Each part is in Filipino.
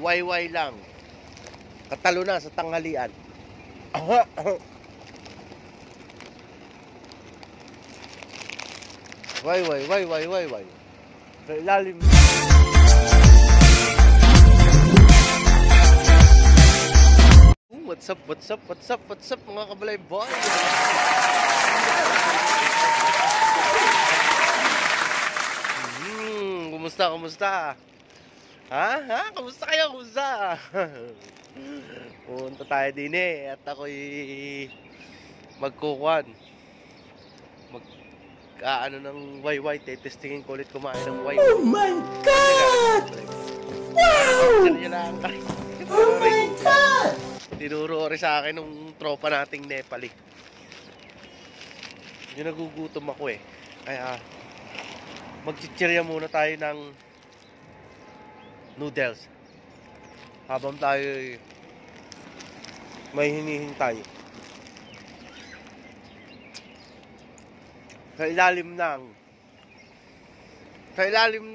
Wayway lang. Katalo na sa tanghalian. Wayway. Sa ilalim. What's up mga kabalay boy? Kumusta? Ha? Kumusta kayo? Punta tayo din at ako'y magkukuhan. Ano ng wayway, testingin ko ulit kumain ng wayway. Oh my God! Wow! Oh my God! Tinuro rin sa akin nung tropa nating Nepali. Yung nagugutom ako eh. Kaya magchichirya muna tayo ng noodles habang tayo may hinihintay. Sa ilalim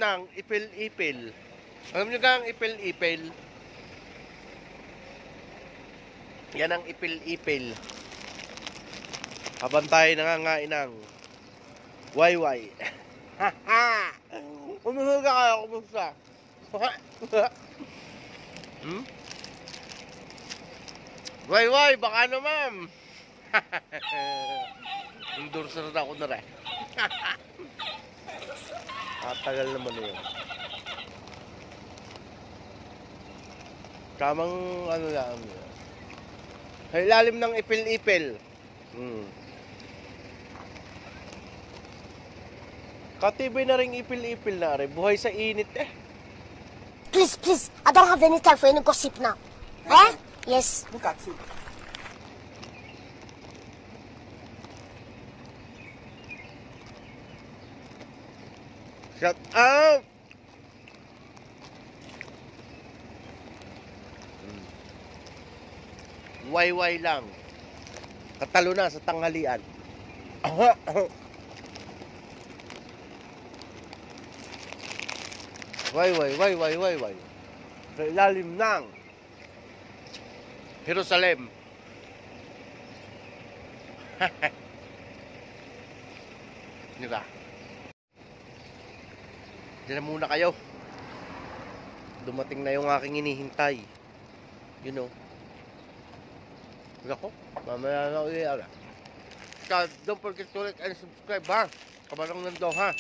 ng ipil-ipil. Alam nyo gang ipil-ipil? Yan ang ipil-ipil. Habang tayo nangangain ng wayway. Umuhuga kayo, kumusta? Wayway, baka naman. Endorser na ako na rin. Tagal naman yun. Tamang ano lang yun. Sa ilalim ng ipil-ipil. Katibay na rin ipil-ipil na rin. Buhay sa init eh. Please. I don't have any time for any gossip now. Eh? Yes. Look at you. Shut up! Wayway lang. Katalo na sa tanghalian. Wayway. Sa ilalim ng Jerusalem. Diba? Diyan na muna kayo. Dumating na yung aking inihintay. You know. Ako, mamaya na ulit. Don't forget to like and subscribe ha. Kabalong nando ha.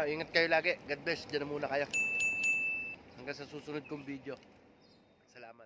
Ingat kayo lagi. God bless. Diyan na muna kayo. Hanggang sa susunod kong video. Salamat.